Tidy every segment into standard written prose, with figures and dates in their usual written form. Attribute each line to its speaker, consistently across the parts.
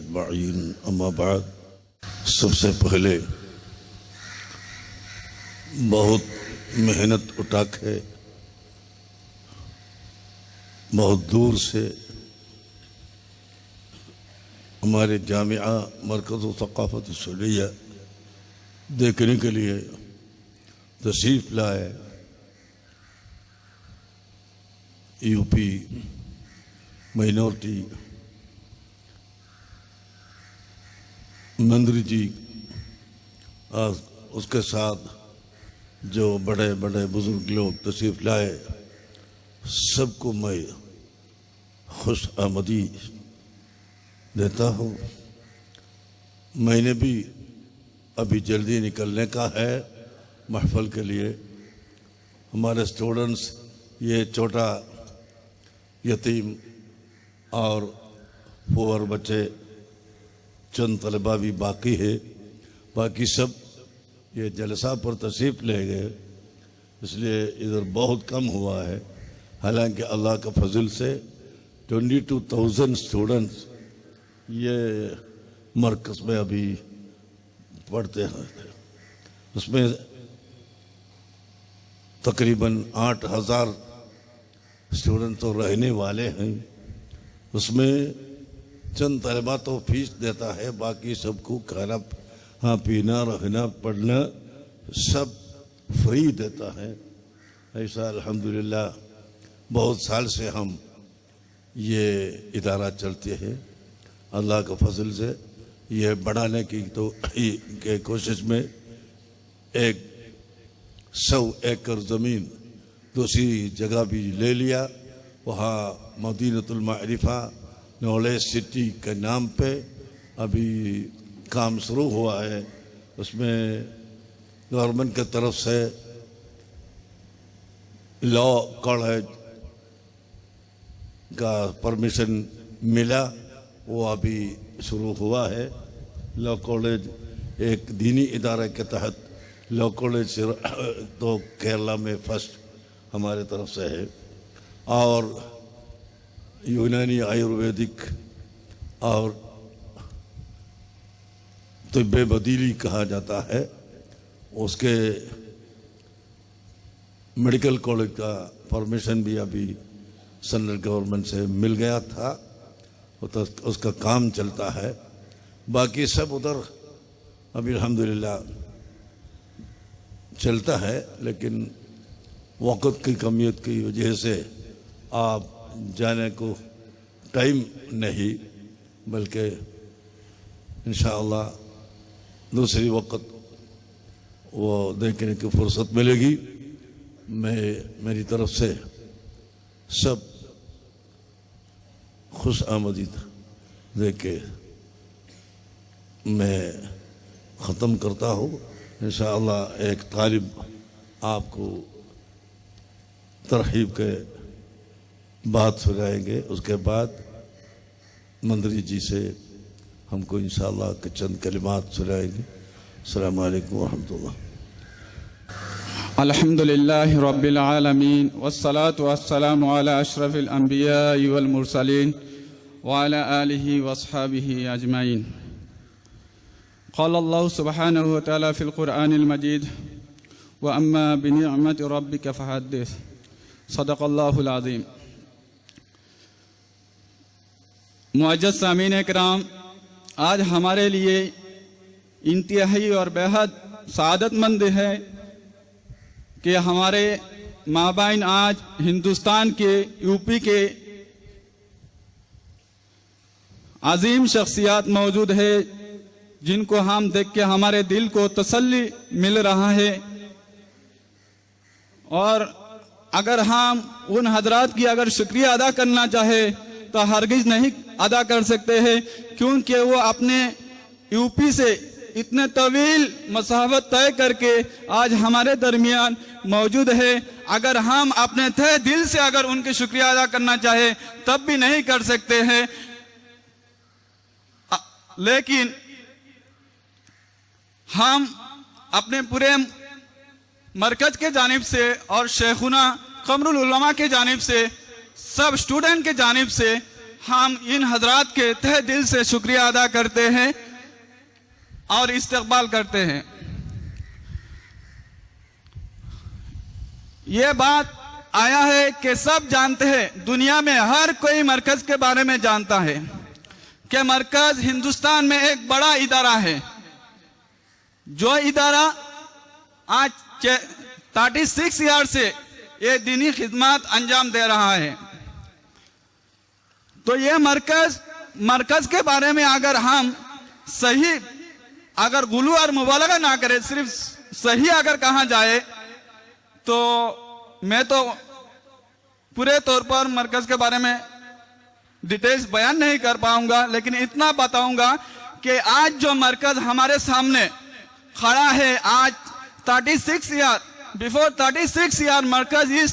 Speaker 1: अजमाइन अम्मा बाद। सबसे पहले बहुत मेहनत उठा के बहुत दूर से हमारे जामिया मरकज़ सक़ाफ़त सुन्निया देखने के लिए तशरीफ़ लाए। यूपी माइनॉरिटी मंत्री जी और उसके साथ जो बड़े बड़े बुजुर्ग लोग तशरीफ़ लाए, सबको मैं खुश आमदी देता हूँ। मैंने भी अभी जल्दी निकलने का है महफिल के लिए। हमारे स्टूडेंट्स ये छोटा यतीम और पुअर बच्चे चंद तलबा भी बाकी है, बाकी सब ये जलसा पर तशरीफ़ ले गए, इसलिए इधर बहुत कम हुआ है। हालांकि अल्लाह का फजल से 22,000 स्टूडेंट्स ये मरकज़ में अभी पढ़ते हैं। उसमें तकरीबन 8,000 स्टूडेंट तो रहने वाले हैं। उसमें चंद तलबा तो फीस देता है, बाकी सबको खाना पीना रहना पढ़ना सब फ्री देता है। ऐसा अल्हम्दुलिल्लाह बहुत साल से हम ये इदारा चलते हैं। अल्लाह का फजल से ये बढ़ाने की तो के कोशिश में 100 एकड़ ज़मीन दूसरी जगह भी ले लिया। वहाँ मदीनतुल मारिफा नॉलेज सिटी के नाम पे अभी काम शुरू हुआ है। उसमें गवर्नमेंट की तरफ से लॉ कॉलेज का परमिशन मिला, वो अभी शुरू हुआ है। लॉ कॉलेज एक दीनी इदारे के तहत लॉ कॉलेज तो केरला में फर्स्ट हमारे तरफ से है। और यूनानी आयुर्वेदिक और तिब्बे बदीली कहा जाता है, उसके मेडिकल कॉलेज का परमिशन भी अभी सेंट्रल गवर्नमेंट से मिल गया था, तो उसका काम चलता है। बाकी सब उधर अभी अल्हम्दुलिल्लाह चलता है, लेकिन वक़्त की कमियत की वजह से आप जाने को टाइम नहीं, बल्कि इंशाअल्लाह दूसरी वक्त वो देखने की फुर्सत मिलेगी। मेरी तरफ से सब खुश आमदीद दे के मैं ख़त्म करता हूँ। इंशाअल्लाह एक तालिब आपको तरहीब के बात सुनाएंगे, उसके बाद मंत्री जी से हमको इंशाअल्लाह के चंद कलिमात सुनाएंगे। अस्सलाम वालेकुम व रहमतुल्लाह।
Speaker 2: अल्हम्दुलिल्लाहि रब्बिल आलमीन वस्सलातु वस्सलामु अला अशरफिल अंबिया वल मुरसलीन व अला आलिहि व अस्हाबिहि अजमाइन। क़ाल अल्लाहु सुब्हानहु व तआला फ़िल क़ुरआनिल मजीद व अम्मा बिनिअमति रब्बिका फ़हद्दिस। सदक़ल्लाहुल अज़ीम। मुअज़्ज़ज़ सामीन किराम, आज हमारे लिए इंतहाई और बेहद सआदतमंद है कि हमारे माबाइन आज हिंदुस्तान के यूपी के अजीम शख्सियत मौजूद है, जिनको हम देख के हमारे दिल को तसल्ली मिल रहा है। और अगर हम उन हजरात की अगर शुक्रिया अदा करना चाहे तो हरगिज नहीं अदा कर सकते हैं, क्योंकि वो अपने यूपी से इतने तवील मसाफत तय करके आज हमारे दरमियान मौजूद है। अगर हम अपने तहे दिल से अगर उनकी शुक्रिया अदा करना चाहे तब भी नहीं कर सकते हैं। लेकिन हम अपने पूरे मरकज के जानिब से और शेखुना कमरुल उलमा के जानिब से, सब स्टूडेंट के जानिब से हम इन हजरात के तहे दिल से शुक्रिया अदा करते हैं और इस्तकबाल करते हैं। ये बात आया है कि सब जानते हैं, दुनिया में हर कोई मरकज के बारे में जानता है कि मरकज हिंदुस्तान में एक बड़ा इदारा है, जो इदारा आज 36 ईयर से ये दीनी खिदमत अंजाम दे रहा है। तो ये मरकज के बारे में अगर हम सही अगर गुलू और मुबालगा ना करें, सिर्फ सही अगर कहा जाए तो मैं तो पूरे तौर पर मरकज के बारे में डिटेल्स बयान नहीं कर पाऊंगा, लेकिन इतना बताऊंगा कि आज जो मरकज हमारे सामने खड़ा है, आज 36 ईयर बिफोर 36 ईयर मरकज इस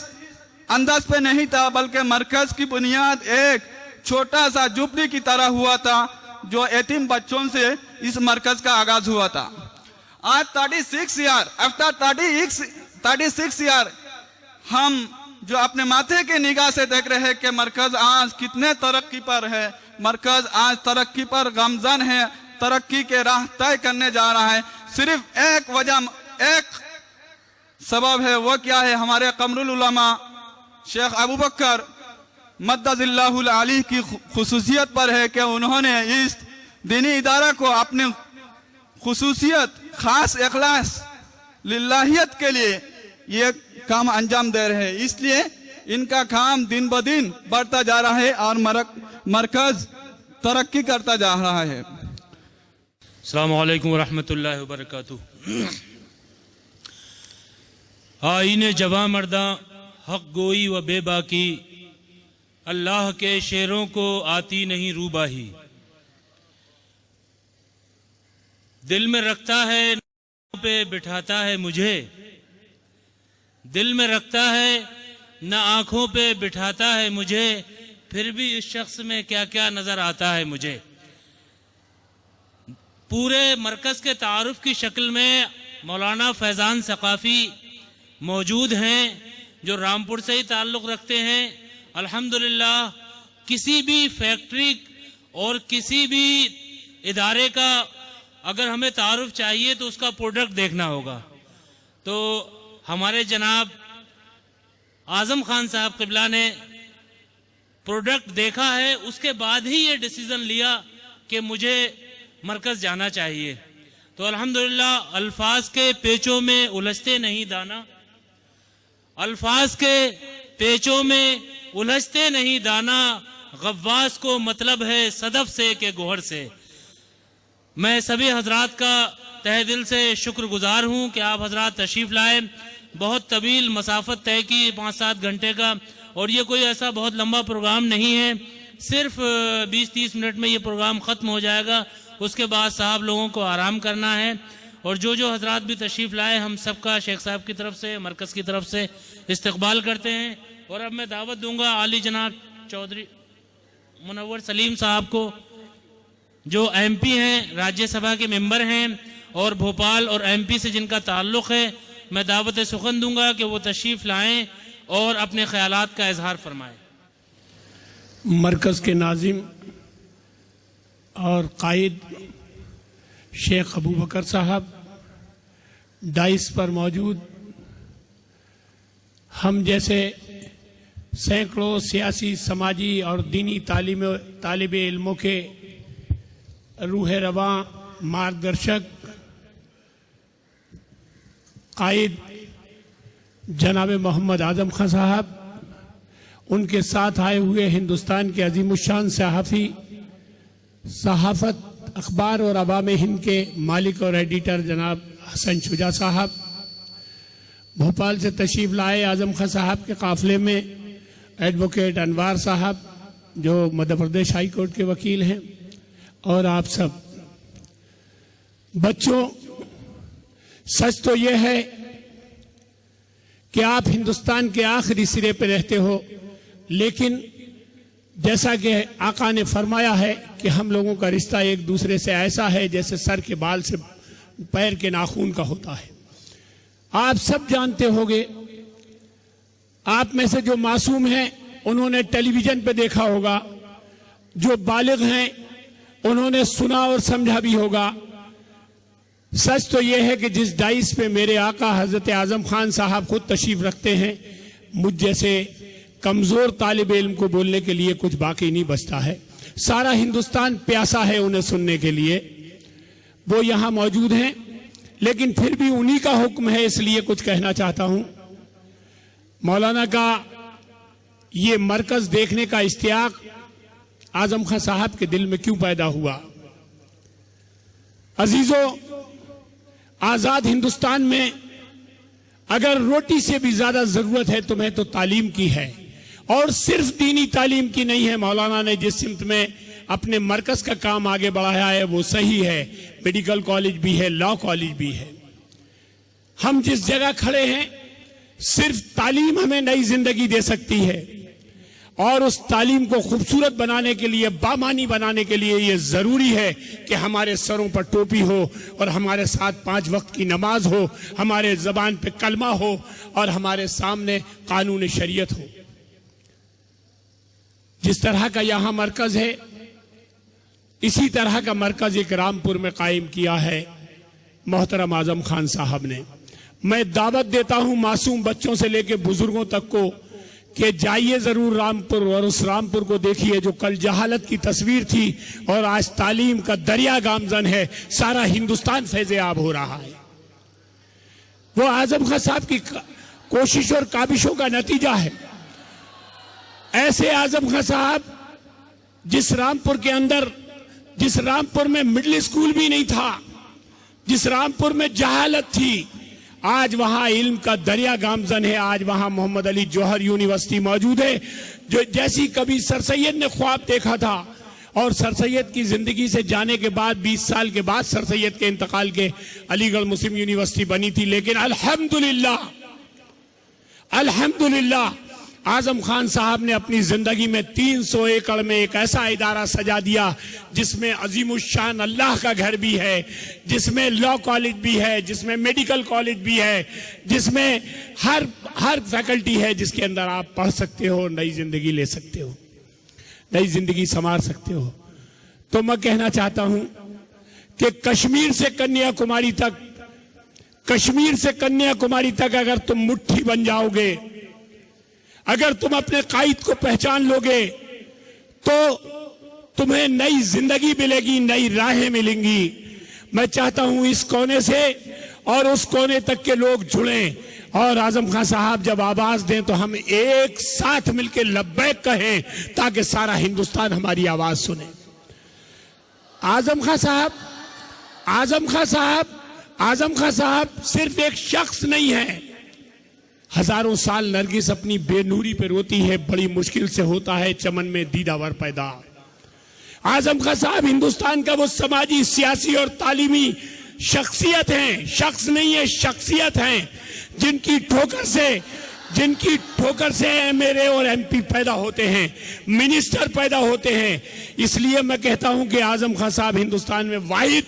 Speaker 2: अंदाज पे नहीं था, बल्कि मरकज की बुनियाद एक छोटा सा झुपड़ी की तरह हुआ था, जो यतीम बच्चों से इस मरकज का आगाज हुआ था। आज 36 ईयर आफ्टर 36 ईयर हम जो अपने माथे के निगाह से देख रहे हैं कि मरकज आज कितने तरक्की पर है। मरकज आज तरक्की पर गामजन है, तरक्की के राह तय करने जा रहा है। सिर्फ एक वजह, एक सबब है, वो क्या है? हमारे कमरुल उलमा शेख अबू बकर मद्दजिल्लाहुल आली की खुसूसियत पर है कि उन्होंने इस दीनी इदारा को अपने खुसूसियत, खास इखलास, लिल्लाहियत के लिए ये काम अंजाम दे रहे हैं। इसलिए इनका काम दिन ब दिन बढ़ता जा रहा है और मरकज तरक्की करता जा रहा है।
Speaker 3: अस्सलामु अलैकुम व रहमतुल्लाहि व बरकातुहू। आईने जवां मर्दा हक गोई व बेबाकी, अल्लाह के शेरों को आती नहीं रूबाही। दिल में रखता है पे बिठाता है मुझे, दिल में रखता है न आंखों पे बिठाता है मुझे, फिर भी इस शख्स में क्या क्या नजर आता है मुझे। पूरे मरकज के तारुफ की शक्ल में मौलाना फैजान सकाफी मौजूद हैं, जो रामपुर से ही ताल्लुक़ रखते हैं। अल्हम्दुलिल्लाह किसी भी फैक्ट्री और किसी भी इदारे का अगर हमें तारुफ चाहिए तो उसका प्रोडक्ट देखना होगा। तो हमारे जनाब आज़म खान साहब क़िबला ने प्रोडक्ट देखा है, उसके बाद ही ये डिसीज़न लिया कि मुझे मरकज़ जाना चाहिए। तो अल्हम्दुलिल्लाह अल्फाज के पेचों में उलझते नहीं दाना, अल्फाज के पेचों में उलझते नहीं दाना, गव्वास को मतलब है सदफ से के गोहर से। मैं सभी हजरात का तहे दिल से शुक्रगुजार हूँ कि आप हजरात तशरीफ़ लाए। बहुत तवील मसाफत तय की 5-7 घंटे का, और ये कोई ऐसा बहुत लंबा प्रोग्राम नहीं है, सिर्फ 20-30 मिनट में ये प्रोग्राम ख़त्म हो जाएगा। उसके बाद साहब लोगों को आराम करना है। और जो हजरात भी तशरीफ़ लाए, हम सबका शेख साहब की तरफ से, मरकज़ की तरफ से इस्तकबाल करते हैं। और अब मैं दावत दूंगा आली जनाब चौधरी मुनव्वर सलीम साहब को, जो MP हैं, राज्यसभा के मेंबर हैं और भोपाल और MP से जिनका ताल्लुक़ है। मैं दावत सुखन दूंगा कि वो तशरीफ़ लाएं और अपने ख्यालात का इजहार फरमाएं।
Speaker 4: मरकज़ के नाज़िम और कायद शेख अबू बकर साहब, डाइस पर मौजूद हम जैसे सैकड़ों सियासी, समाजी और दीनी तालिब इल्मों के रूह रवां मार्गदर्शक कायद जनाब मोहम्मद आजम खान साहब, उनके साथ आए हुए हिंदुस्तान के अजीमुशान सहाफ़ी, सहाफ़त, अखबार और अवाम हिंद के मालिक और एडिटर जनाब हसन शुजा साहब, भोपाल से तशरीफ़ लाए आजम खान साहब के काफ़िले में एडवोकेट अनवार साहब जो मध्य प्रदेश हाई कोर्ट के वकील हैं, और आप सब बच्चों, सच तो यह है कि आप हिंदुस्तान के आखिरी सिरे पर रहते हो, लेकिन जैसा कि आका ने फरमाया है कि हम लोगों का रिश्ता एक दूसरे से ऐसा है जैसे सर के बाल से पैर के नाखून का होता है। आप सब जानते होंगे, आप में से जो मासूम हैं उन्होंने टेलीविजन पे देखा होगा, जो बालिग हैं उन्होंने सुना और समझा भी होगा। सच तो यह है कि जिस डाइस पे मेरे आका हजरत आजम खान साहब खुद तशरीफ रखते हैं, मुझ जैसे कमजोर तालिब इल्म को बोलने के लिए कुछ बाकी नहीं बचता है। सारा हिंदुस्तान प्यासा है उन्हें सुनने के लिए, वो यहां मौजूद हैं, लेकिन फिर भी उन्हीं का हुक्म है, इसलिए कुछ कहना चाहता हूं। मौलाना का ये मरकज देखने का इश्तियाक आजम खान साहब के दिल में क्यों पैदा हुआ? अजीजों, आजाद हिंदुस्तान में अगर रोटी से भी ज्यादा जरूरत है तुम्हें तो तालीम की है, और सिर्फ दीनी तालीम की नहीं है। मौलाना ने जिस सिमत में अपने मरकज का काम आगे बढ़ाया है वो सही है, मेडिकल कॉलेज भी है, लॉ कॉलेज भी है। हम जिस जगह खड़े हैं, सिर्फ तालीम हमें नई जिंदगी दे सकती है, और उस तालीम को खूबसूरत बनाने के लिए, बामानी बनाने के लिए ये जरूरी है कि हमारे सरों पर टोपी हो और हमारे साथ 5 वक्त की नमाज हो, हमारे जबान पे कलमा हो और हमारे सामने कानून शरीयत हो। जिस तरह का यहां मरकज है, इसी तरह का मरकज एक रामपुर में कायम किया है मोहतरम आजम खान साहब ने। मैं दावत देता हूं मासूम बच्चों से लेकर बुजुर्गों तक को कि जाइए जरूर रामपुर, और उस रामपुर को देखिए जो कल जहालत की तस्वीर थी और आज तालीम का दरिया गामजन है। सारा हिंदुस्तान फैज़-ए-आब हो रहा है। वो आजम खान साहब की कोशिश और काबिशों का नतीजा है। ऐसे आजम खान साहब जिस रामपुर के अंदर, जिस रामपुर में मिडिल स्कूल भी नहीं था, जिस रामपुर में जहालत थी, आज वहां इल्म का दरिया गामजन है। आज वहां मोहम्मद अली जौहर यूनिवर्सिटी मौजूद है, जो जैसी कभी सर सैयद ने ख्वाब देखा था। और सर सैयद की जिंदगी से जाने के बाद 20 साल के बाद सर सैयद के इंतकाल के अलीगढ़ मुस्लिम यूनिवर्सिटी बनी थी। लेकिन अल्हम्दुलिल्लाह, अल्हम्दुलिल्लाह आजम खान साहब ने अपनी जिंदगी में 300 एकड़ में एक ऐसा इदारा सजा दिया जिसमें अजीमुशान अल्लाह का घर भी है, जिसमें लॉ कॉलेज भी है, जिसमें मेडिकल कॉलेज भी है, जिसमें हर फैकल्टी है जिसके अंदर आप पढ़ सकते हो, नई जिंदगी ले सकते हो, नई जिंदगी संवार सकते हो। तो मैं कहना चाहता हूं कि कश्मीर से कन्याकुमारी तक, कश्मीर से कन्याकुमारी तक अगर तुम मुट्ठी बन जाओगे, अगर तुम अपने कायद को पहचान लोगे, तो तुम्हें नई जिंदगी मिलेगी, नई राहें मिलेंगी। मैं चाहता हूं इस कोने से और उस कोने तक के लोग जुड़ें, और आजम खान साहब जब आवाज दें तो हम एक साथ मिलकर लब्बैक कहें, ताकि सारा हिंदुस्तान हमारी आवाज सुने। आजम खान साहब आजम खां साहब सिर्फ एक शख्स नहीं है। हजारों साल नरगिस अपनी बेनूरी पे रोती है, बड़ी मुश्किल से होता है चमन में दीदावर पैदा। आजम खां साहब हिंदुस्तान का वो समाजी, सियासी और तालीमी शख्सियत हैं, शख्स नहीं है, शख्सियत हैं, जिनकी ठोकर से एमएलए और एमपी पैदा होते हैं, मिनिस्टर पैदा होते हैं। इसलिए मैं कहता हूं कि आजम खां साहब हिंदुस्तान में वाहिद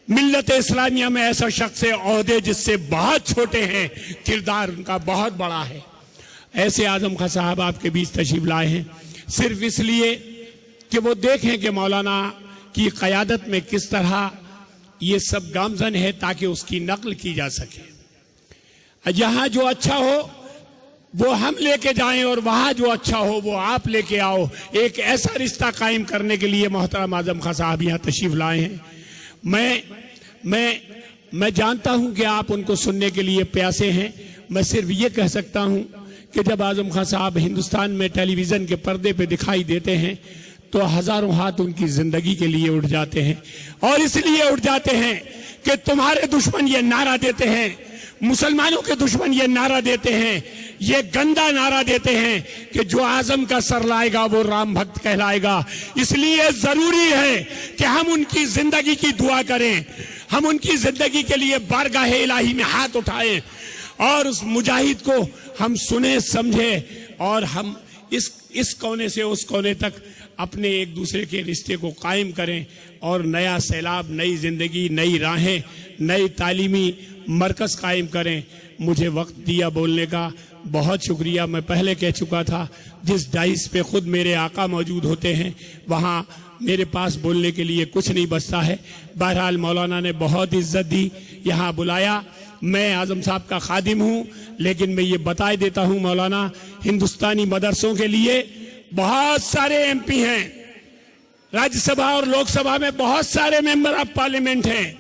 Speaker 4: मिल्लत इस्लामिया में ऐसा शख्स है, ओहदे जिससे बहुत छोटे हैं, किरदार उनका बहुत बड़ा है। ऐसे आजम खां साहब आपके बीच तशरीफ लाए हैं सिर्फ इसलिए कि वो देखें कि मौलाना की क़यादत में किस तरह ये सब गामजन है, ताकि उसकी नकल की जा सके। जहां जो अच्छा हो वो हम लेके जाएं और वहां जो अच्छा हो वो आप लेके आओ। एक ऐसा रिश्ता कायम करने के लिए मोहतरम आजम खां साहब यहाँ तशरीफ लाए हैं। मैं जानता हूं कि आप उनको सुनने के लिए प्यासे हैं। मैं सिर्फ ये कह सकता हूं कि जब आजम खां साहब हिंदुस्तान में टेलीविजन के पर्दे पे दिखाई देते हैं तो हजारों हाथ उनकी जिंदगी के लिए उठ जाते हैं, और इसलिए उठ जाते हैं कि तुम्हारे दुश्मन ये नारा देते हैं, मुसलमानों के दुश्मन ये नारा देते हैं, ये गंदा नारा देते हैं कि जो आजम का सर लाएगा वो राम भक्त कहलाएगा। इसलिए जरूरी है कि हम उनकी जिंदगी की दुआ करें, हम उनकी जिंदगी के लिए बारगाह इलाही में हाथ उठाएं और उस मुजाहिद को हम सुने समझे, और हम इस कोने से उस कोने तक अपने एक दूसरे के रिश्ते को कायम करें, और नया सैलाब, नई जिंदगी, नई राहें, नई तालीमी मरकज कायम करें। मुझे वक्त दिया बोलने का बहुत शुक्रिया। मैं पहले कह चुका था, जिस डाइस पे खुद मेरे आका मौजूद होते हैं वहाँ मेरे पास बोलने के लिए कुछ नहीं बचता है। बहरहाल मौलाना ने बहुत इज्जत दी, यहाँ बुलाया। मैं आजम साहब का खादिम हूँ, लेकिन मैं ये बता देता हूँ मौलाना, हिंदुस्तानी मदरसों के लिए बहुत सारे एमपी हैं, राज्यसभा और लोकसभा में बहुत सारे मेंबर ऑफ पार्लियामेंट हैं,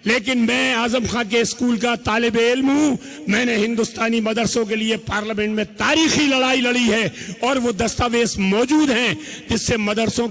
Speaker 4: लेकिन मैं आजम खां के स्कूल का तालिब इल्म हूँ। मैंने हिंदुस्तानी मदरसों के लिए पार्लियामेंट में तारीखी लड़ाई लड़ी है, और वो दस्तावेज मौजूद हैं जिससे मदरसों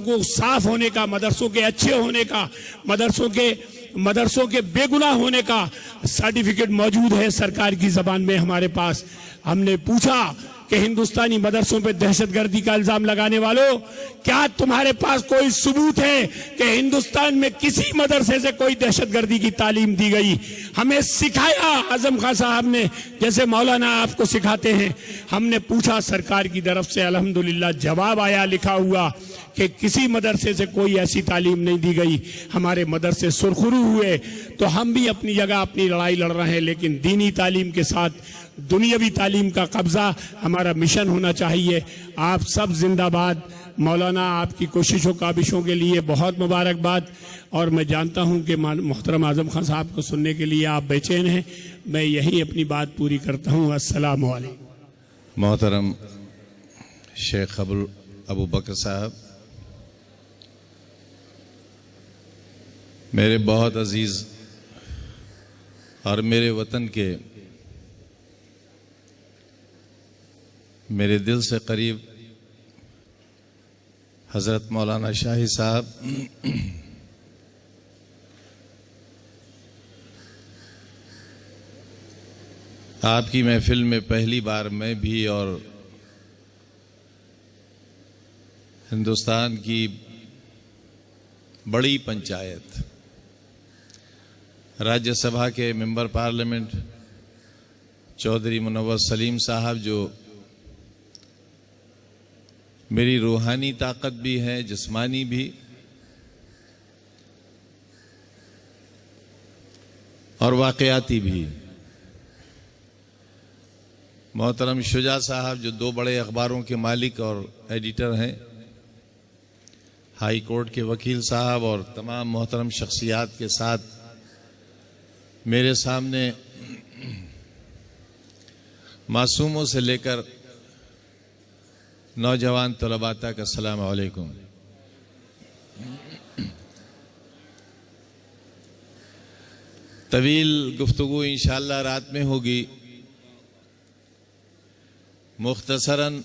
Speaker 4: को साफ होने का, मदरसों के अच्छे होने का, मदरसों के बेगुनाह होने का सर्टिफिकेट मौजूद है सरकार की जबान में हमारे पास। हमने पूछा कि हिंदुस्तानी मदरसों पे दहशतगर्दी का इल्जाम लगाने वालों, क्या तुम्हारे पास कोई सबूत है कि हिंदुस्तान में किसी मदरसे से कोई दहशतगर्दी की तालीम दी गई? हमें सिखाया आजम खां साहब ने, जैसे मौलाना आपको सिखाते हैं। हमने पूछा सरकार की तरफ से, अल्हम्दुलिल्लाह जवाब आया लिखा हुआ कि किसी मदरसे से कोई ऐसी तालीम नहीं दी गई। हमारे मदरसे सुरखरू हुए तो हम भी अपनी जगह अपनी लड़ाई लड़ रहे हैं, लेकिन दीनी तालीम के साथ दुनियावी तालीम का कब्जा हमारा मिशन होना चाहिए। आप सब जिंदाबाद। मौलाना आपकी कोशिशों काबिशों के लिए बहुत मुबारकबाद। और मैं जानता हूं कि मोहतरम आजम खां साहब को सुनने के लिए आप बेचैन हैं। मैं यही अपनी बात पूरी करता हूं। अस्सलाम वालेकुम।
Speaker 1: मोहतरम शेख अबू बकर साहब, मेरे बहुत अजीज और मेरे वतन के, मेरे दिल से करीब हज़रत मौलाना शाही साहब, आपकी महफिल में पहली बार मैं भी और हिंदुस्तान की बड़ी पंचायत, राज्यसभा के मेंबर पार्लियामेंट चौधरी मुनव्वर सलीम साहब, जो मेरी रूहानी ताकत भी है, जिस्मानी भी, और वाक़याती भी, मोहतरम शुजा साहब जो 2 बड़े अखबारों के मालिक और एडिटर हैं, हाई कोर्ट के वकील साहब, और तमाम मोहतरम शख्सियात के साथ मेरे सामने मासूमों से लेकर नौजवान तलबा तक अस्सलाम वालेकुम। तवील गुफ्तगू इंशाअल्लाह रात में होगी। मुख्तसरन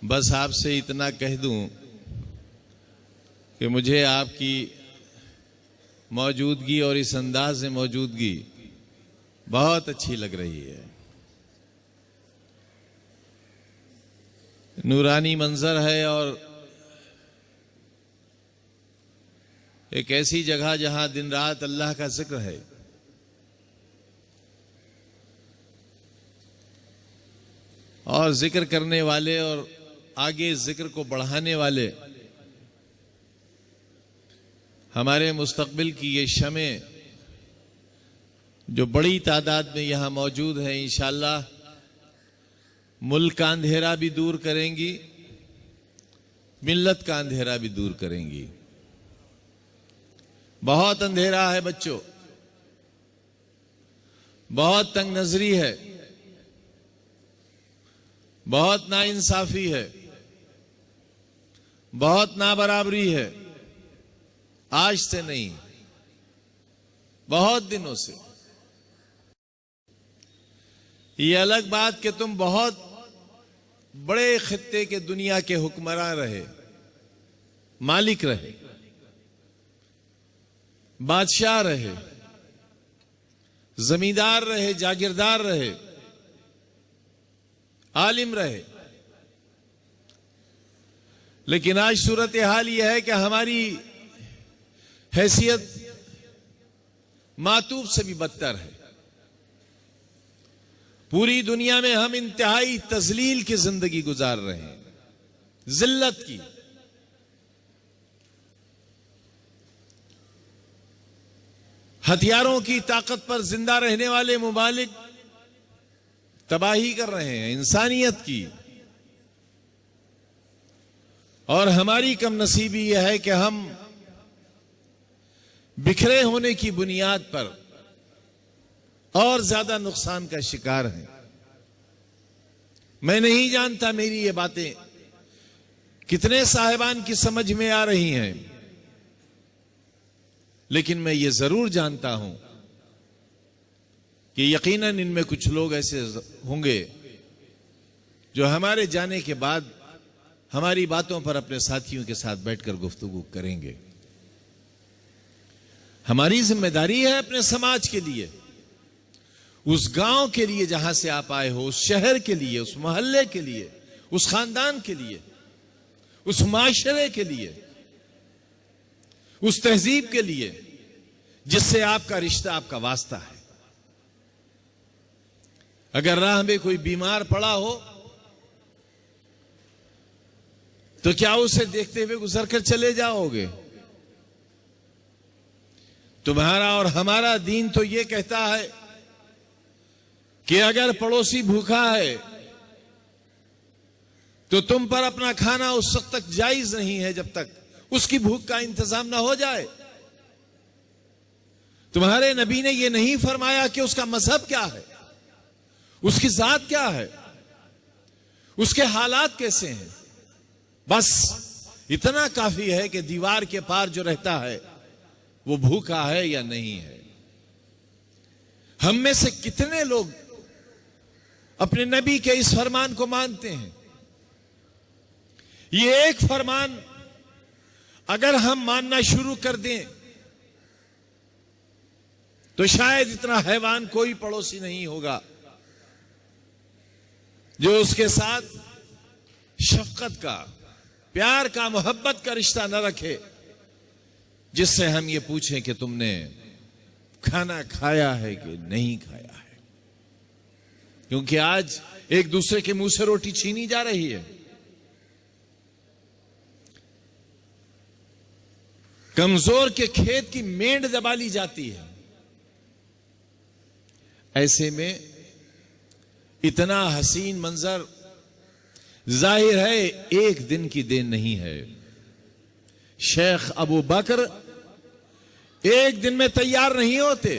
Speaker 1: बस आपसे इतना कह दूं कि मुझे आपकी
Speaker 5: मौजूदगी और इस अंदाज में मौजूदगी बहुत अच्छी लग रही है। नूरानी मंजर है और एक ऐसी जगह जहां दिन रात अल्लाह का जिक्र है। और जिक्र करने वाले और आगे जिक्र को बढ़ाने वाले हमारे मुस्तकबिल की ये शमें जो बड़ी तादाद में यहां मौजूद है, इंशाअल्लाह मुल्क का अंधेरा भी दूर करेंगी, मिल्लत का अंधेरा भी दूर करेंगी। बहुत अंधेरा है बच्चों, बहुत तंग नजरी है, बहुत नाइंसाफी है, बहुत नाबराबरी है। आज से नहीं, बहुत दिनों से। ये अलग बात कि तुम बहुत बड़े खित्ते के दुनिया के हुक्मरान रहे, मालिक रहे, बादशाह रहे, जमींदार रहे, जागीरदार रहे, आलिम रहे, लेकिन आज सूरत हाल यह है कि हमारी हैसियत मातूब से भी बदतर है। पूरी दुनिया में हम इंतहाई तजलील की जिंदगी गुजार रहे हैं, जिल्लत की। हथियारों की ताकत पर जिंदा रहने वाले मुमालिक तबाही कर रहे हैं इंसानियत की। और हमारी कम नसीबी यह है कि हम बिखरे होने की बुनियाद पर और ज्यादा नुकसान का शिकार हैं। मैं नहीं जानता मेरी ये बातें कितने साहिबान की समझ में आ रही हैं, लेकिन मैं ये जरूर जानता हूं कि यकीनन इनमें कुछ लोग ऐसे होंगे जो हमारे जाने के बाद हमारी बातों पर अपने साथियों के साथ बैठकर गुफ्तगू करेंगे। हमारी जिम्मेदारी है अपने समाज के लिए, उस गांव के लिए जहां से आप आए हो, उस शहर के लिए, उस मोहल्ले के लिए, उस खानदान के लिए, उस माशरे के लिए, उस तहजीब के लिए जिससे आपका रिश्ता, आपका वास्ता है। अगर राह में कोई बीमार पड़ा हो तो क्या उसे देखते हुए गुजर कर चले जाओगे? तुम्हारा और हमारा दीन तो यह कहता है कि अगर पड़ोसी भूखा है तो तुम पर अपना खाना उस वक्त तक जायज नहीं है जब तक उसकी भूख का इंतजाम ना हो जाए। तुम्हारे नबी ने यह नहीं फरमाया कि उसका मजहब क्या है, उसकी जात क्या है, उसके हालात कैसे हैं। बस इतना काफी है कि दीवार के पार जो रहता है वो भूखा है या नहीं है। हम में से कितने लोग अपने नबी के इस फरमान को मानते हैं? ये एक फरमान अगर हम मानना शुरू कर दें तो शायद इतना हैवान कोई पड़ोसी नहीं होगा जो उसके साथ शफकत का, प्यार का, मोहब्बत का रिश्ता न रखे, जिससे हम ये पूछें कि तुमने खाना खाया है कि नहीं खाया है। क्योंकि आज एक दूसरे के मुंह से रोटी छीनी जा रही है। कमजोर के खेत की मेंढ दबा ली जाती है। ऐसे में इतना हसीन मंजर जाहिर है एक दिन की देन नहीं है। शेख अबू बकर एक दिन में तैयार नहीं होते।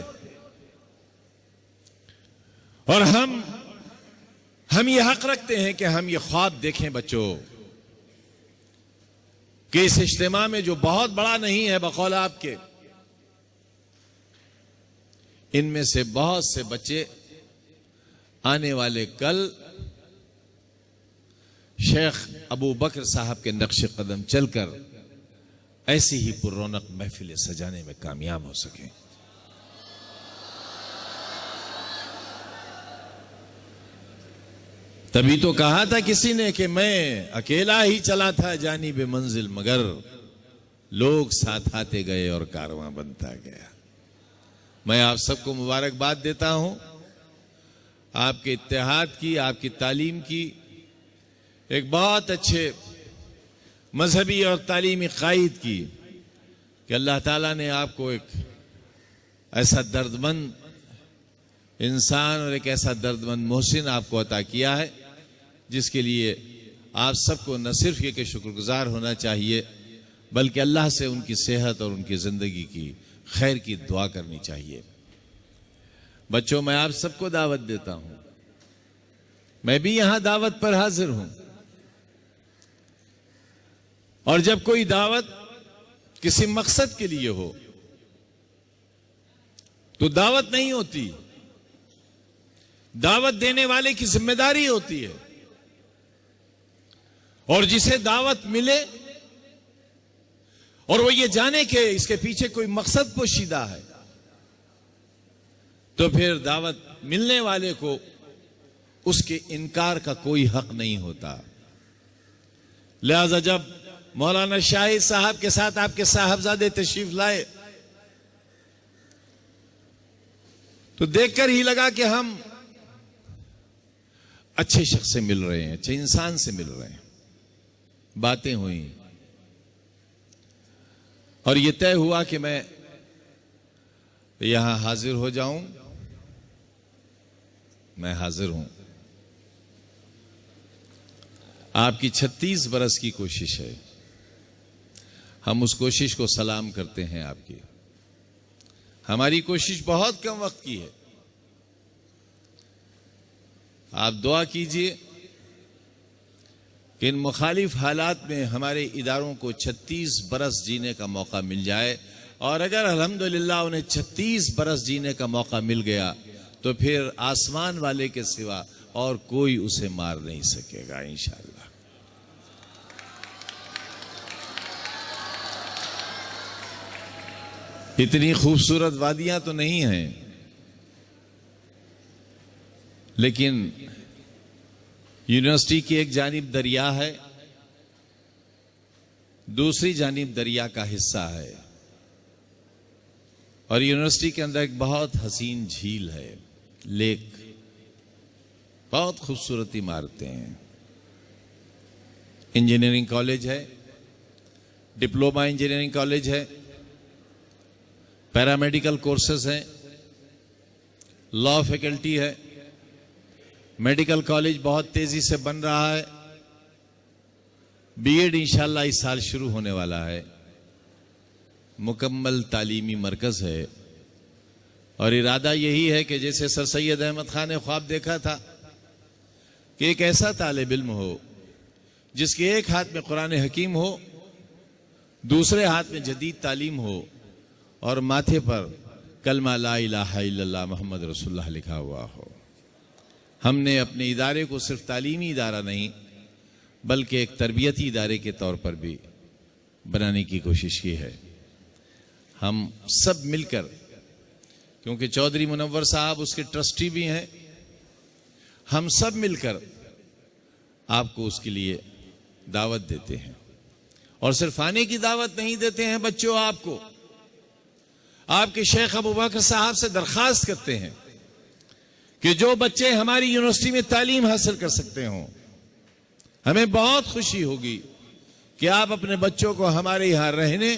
Speaker 5: और हम ये हक रखते हैं कि हम ये ख्वाब देखें बच्चों कि इस इज्तिमा में जो बहुत बड़ा नहीं है बकौल आपके, इनमें से बहुत से बच्चे आने वाले कल शेख अबू बकर साहब के नक्शे कदम चलकर ऐसी ही पुररौनक महफिलें सजाने में कामयाब हो सकें। तभी तो कहा था किसी ने कि मैं अकेला ही चला था जानिब मंजिल, मगर लोग साथ आते गए और कारवां बनता गया। मैं आप सबको मुबारकबाद देता हूं आपके इत्तेहाद की, आपकी तालीम की, एक बहुत अच्छे मजहबी और तालीमी कायद की कि अल्लाह ताला ने आपको एक ऐसा दर्दमंद इंसान और एक ऐसा दर्दमंद मोहसिन आपको अता किया है, जिसके लिए आप सबको न सिर्फ ये कि शुक्रगुजार होना चाहिए, बल्कि अल्लाह से उनकी सेहत और उनकी ज़िंदगी की खैर की दुआ करनी चाहिए। बच्चों, मैं आप सबको दावत देता हूं, मैं भी यहां दावत पर हाजिर हूं। और जब कोई दावत किसी मकसद के लिए हो तो दावत नहीं होती, दावत देने वाले की जिम्मेदारी होती है। और जिसे दावत मिले और वो ये जाने के इसके पीछे कोई मकसद पोशीदा है, तो फिर दावत मिलने वाले को उसके इनकार का कोई हक नहीं होता। लिहाजा जब मौलाना शाहिद साहब के साथ आपके साहबजादे तशरीफ लाए तो देखकर ही लगा कि हम अच्छे शख्स से मिल रहे हैं, अच्छे इंसान से मिल रहे हैं। बातें हुई और यह तय हुआ कि मैं यहां हाजिर हो जाऊं। मैं हाजिर हूं। आपकी 36 बरस की कोशिश है, हम उस कोशिश को सलाम करते हैं आपकी। हमारी कोशिश बहुत कम वक्त की है। आप दुआ कीजिए कि इन मुखालिफ हालात में हमारे इदारों को 36 बरस जीने का मौका मिल जाए, और अगर अल्हम्दुलिल्लाह उन्हें 36 बरस जीने का मौका मिल गया तो फिर आसमान वाले के सिवा और कोई उसे मार नहीं सकेगा इंशाअल्लाह। इतनी खूबसूरत वादियां तो नहीं हैं, लेकिन यूनिवर्सिटी की एक जानिब दरिया है, दूसरी जानिब दरिया का हिस्सा है, और यूनिवर्सिटी के अंदर एक बहुत हसीन झील है, लेक, बहुत खूबसूरत इमारतें हैं। इंजीनियरिंग कॉलेज है, डिप्लोमा इंजीनियरिंग कॉलेज है, पैरामेडिकल कोर्सेज हैं, लॉ फैकल्टी है, मेडिकल कॉलेज बहुत तेजी से बन रहा है, बीएड इंशाअल्लाह इस साल शुरू होने वाला है, मुकम्मल तालीमी मरकज है। और इरादा यही है कि जैसे सर सैयद अहमद खान ने ख्वाब देखा था कि एक ऐसा तालिब इल्म हो जिसके एक हाथ में कुरान हकीम हो, दूसरे हाथ में जदीद तालीम हो, और माथे पर कलमा ला इलाहा इल्लल्लाह मोहम्मद रसूलुल्लाह लिखा हुआ हो। हमने अपने इदारे को सिर्फ तालीमी इदारा नहीं बल्कि एक तरबियती इदारे के तौर पर भी बनाने की कोशिश की है। हम सब मिलकर, क्योंकि चौधरी मुनव्वर साहब उसके ट्रस्टी भी हैं, हम सब मिलकर आपको उसके लिए दावत देते हैं। और सिर्फ आने की दावत नहीं देते हैं बच्चों, आपके शेख अबू बकर साहब से दरखास्त करते हैं कि जो बच्चे हमारी यूनिवर्सिटी में तालीम हासिल कर सकते हों, हमें बहुत खुशी होगी कि आप अपने बच्चों को हमारे यहां रहने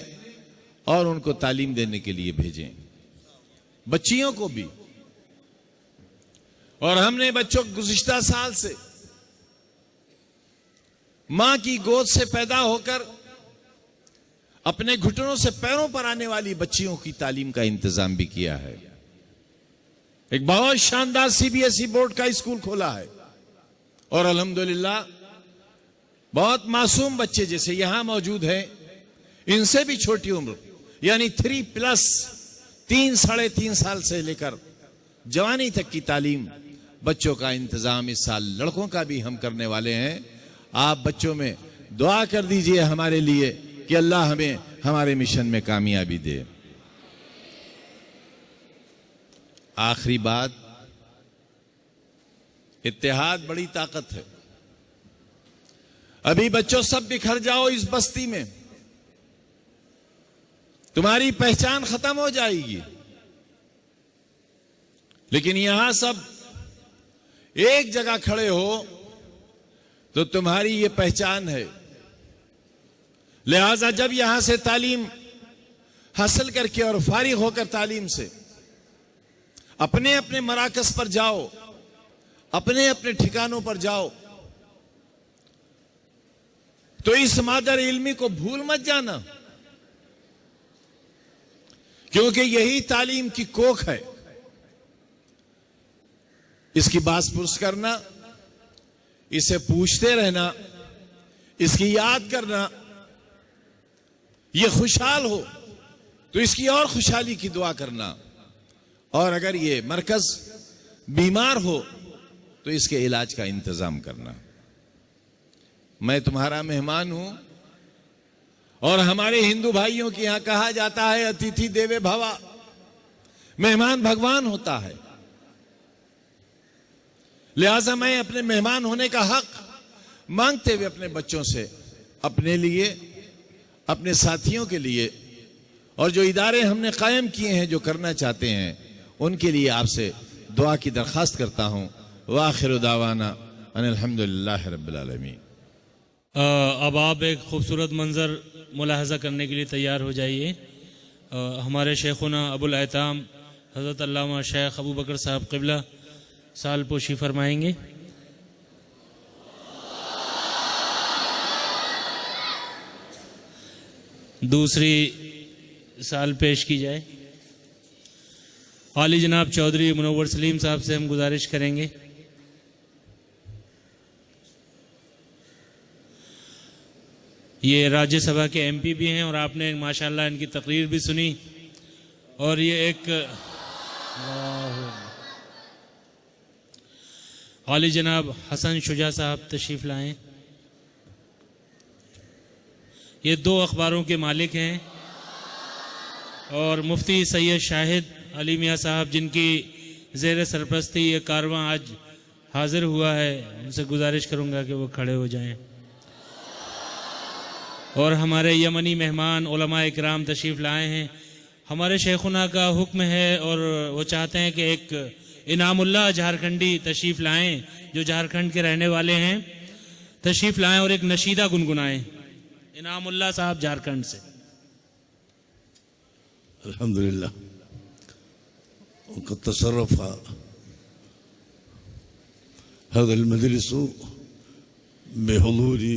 Speaker 5: और उनको तालीम देने के लिए भेजें, बच्चियों को भी। और हमने बच्चों को गुज़िश्ता साल से मां की गोद से पैदा होकर अपने घुटनों से पैरों पर आने वाली बच्चियों की तालीम का इंतजाम भी किया है। एक बहुत शानदार सीबीएसई बोर्ड का स्कूल खोला है, और अल्हम्दुलिल्लाह बहुत मासूम बच्चे जैसे यहां मौजूद हैं, इनसे भी छोटी उम्र यानी 3+ 3 साढ़े 3 साल से लेकर जवानी तक की तालीम बच्चों का इंतजाम इस साल लड़कों का भी हम करने वाले हैं। आप बच्चों में दुआ कर दीजिए हमारे लिए कि अल्लाह हमें हमारे मिशन में कामयाबी दे। आखिरी बात, इत्तेहाद बड़ी ताकत है। अभी बच्चों सब बिखर जाओ इस बस्ती में, तुम्हारी पहचान खत्म हो जाएगी। लेकिन यहां सब एक जगह खड़े हो तो तुम्हारी ये पहचान है। लिहाजा जब यहां से तालीम हासिल करके और फारिग होकर तालीम से अपने अपने मराकज पर जाओ, अपने अपने ठिकानों पर जाओ, तो इस मादर इल्मी को भूल मत जाना, क्योंकि यही तालीम की कोख है। इसकी बात पुरुष करना, इसे पूछते रहना, इसकी याद करना, ये खुशहाल हो तो इसकी और खुशहाली की दुआ करना, और अगर ये मरकज बीमार हो तो इसके इलाज का इंतजाम करना। मैं तुम्हारा मेहमान हूं, और हमारे हिंदू भाइयों के यहां कहा जाता है अतिथि देवो भव, मेहमान भगवान होता है। लिहाजा मैं अपने मेहमान होने का हक मांगते हुए अपने बच्चों से, अपने लिए, अपने साथियों के लिए, और जो इदारे हमने कायम किए हैं, जो करना चाहते हैं, उनके लिए आपसे दुआ की दरखास्त करता हूं। वाखिर दावाना अनिल हम्दुलिल्लाहि रब्बिल आलमीन।
Speaker 3: अब आप एक खूबसूरत मंज़र मुलाहज़ा करने के लिए तैयार हो जाइए। हमारे शेखुना अबुल ऐताम हज़रत अल्लामा शेख अबू बकर साहब क़िबला साल पोशी फरमाएंगे। दूसरी साल पेश की जाए। आली जनाब चौधरी मुनव्वर सलीम साहब से हम गुजारिश करेंगे। ये राज्यसभा के एमपी भी हैं और आपने माशाल्लाह इनकी तकरीर भी सुनी, और ये एक आली जनाब हसन शुजा साहब तशरीफ़ लाएं। ये 2 अखबारों के मालिक हैं, और मुफ्ती सैयद शाहिद अली मियाँ साहब जिनकी ज़ेर सरपरस्ती ये कारवां आज हाजिर हुआ है, उनसे गुजारिश करूँगा कि वो खड़े हो जाएं। और हमारे यमनी मेहमान उलमा इकराम तशरीफ़ लाए हैं। हमारे शेखुना का हुक्म है और वो चाहते हैं कि एक इनामुल्लाह झारखंडी तशरीफ़ लाएं, जो झारखंड के रहने वाले हैं, तशरीफ़ लाएं और एक नशीदा गुनगुनाएं। इनामुल्लाह साहब झारखंड से।
Speaker 1: अल्हम्दुलिल्लाह क़द तशर्रफ़ हज़ल मजलिस बिहुज़ूरी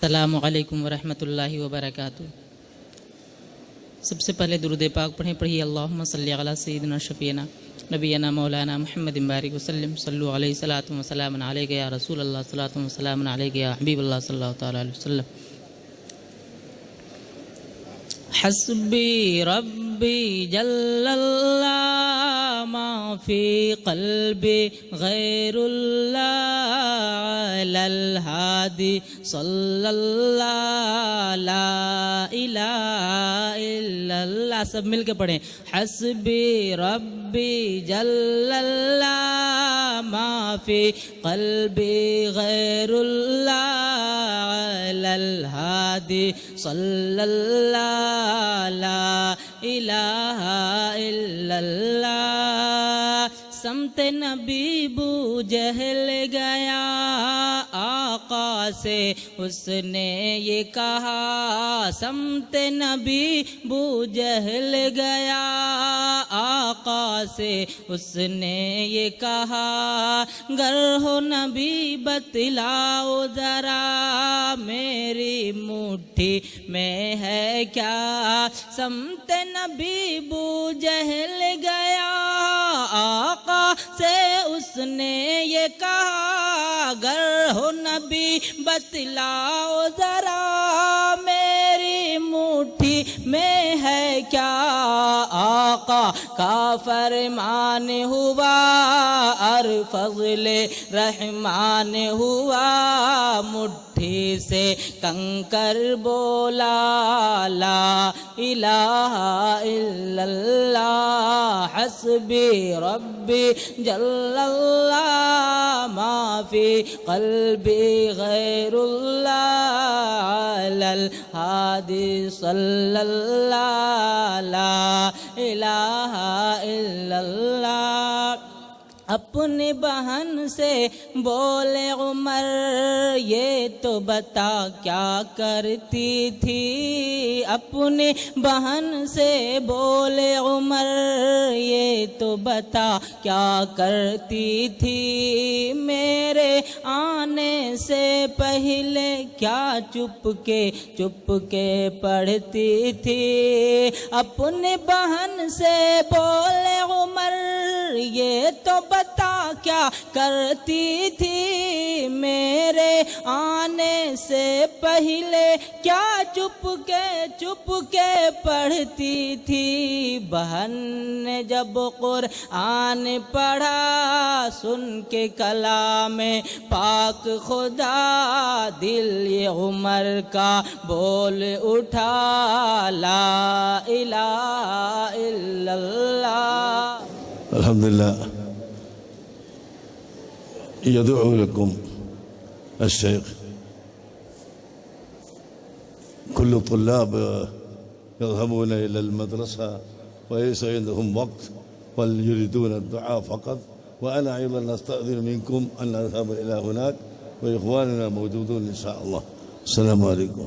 Speaker 6: अस्सलामु अलैकुम वरहमतुल्लाहि वबरकातुहू। सबसे पहले दुरूद पाक पढ़िए अल्लाहुम्मा सल्ली अला सय्यिदिना शफीना नबीना मौलाना मुहम्मदिन बारिक वसल्लम सल्लु अलैहि सलातु व सलामुन अलैका या रसूल अल्लाह सलातु व सलामुन अलैका या हबीब अल्लाह सल्लल्लाहु तआला अलैहि वसल्लम। हस्बी रब्बी जल्लल्लाह मा फी क़ल्बी गैरुल्लाह अलल हादी सल्लल्लाहु ला इलाहा इल्लल्लाह। सब मिल के पढ़ें। हस्बी रब्बी जल्लल्लाह मा फी क़ल्बी गैरुल्लाह अलल हादी सल्लल्लाहु ला इलाहा इल्लल्लाह। समते नबी बू जहल गया आका से उसने ये कहा, समत नबी बू जहल गया। आका से उसने ये कहा, गर हो नबी बतलाओ जरा, मेरी मुट्ठी में है क्या। समत नबी बू जहल गया। आका से उसने ये कहा, गर हो नबी बतलाओ जरा, मेरी मुट्ठी में है क्या। आका का फरमान हुआ और फज़ले रहमान हुआ, मुट्ठी से कंकर बोला, ला इलाहा इल्लल्लाह हस्बी रब्बी जल्लल्लाह, माफी क़ल्बी गैरुल्लाह, अलल हादी सल्लल्लाह, ला इलाहा इल्लल्लाह। अपनी बहन से बोले उमर, ये तो बता क्या करती थी। अपनी बहन से बोले उमर, ये तो बता क्या करती थी। मेरे आने से पहले क्या चुपके पढ़ती थी। अपनी बहन से बोले उमर, ये तो बता क्या करती थी। मेरे आने से पहले क्या चुपके पढ़ती थी। बहन ने जब कुरान पढ़ा, सुन के कलाम पाक खुदा, दिल ये उमर का बोल उठा, ला इलाहा इल्लल्लाह।
Speaker 1: अल्हम्दुलिल्लाह। यदुउ लकुम अश-शेख कुल्लु तुल्लाब यज़हबून इलल मदरसा व लैसा इंदहुम वक़्त बल युरीदून अद-दुआ फ़क़त व अना अयज़न नस्तअज़िनु मिनकुम अन नज़हब इला हुनाक व इख़वानुना मौजूदून इंशाअल्लाह। अस्सलामु अलैकुम।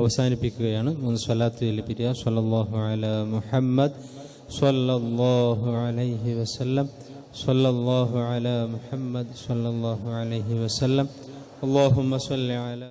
Speaker 7: അവസാനിപ്പിക്കുകയാണ്. മൂന്ന് സ്വലാത്ത് ചൊല്ലിപ്പിരിയ സ്വല്ലല്ലാഹു അലാ മുഹമ്മദ് സ്വല്ലല്ലാഹു അലൈഹി വസല്ലം സ്വല്ലല്ലാഹു അലാ മുഹമ്മദ് സ്വല്ലല്ലാഹു അലൈഹി വസല്ലം അല്ലാഹുമ്മ സ്വല്ലി അലാ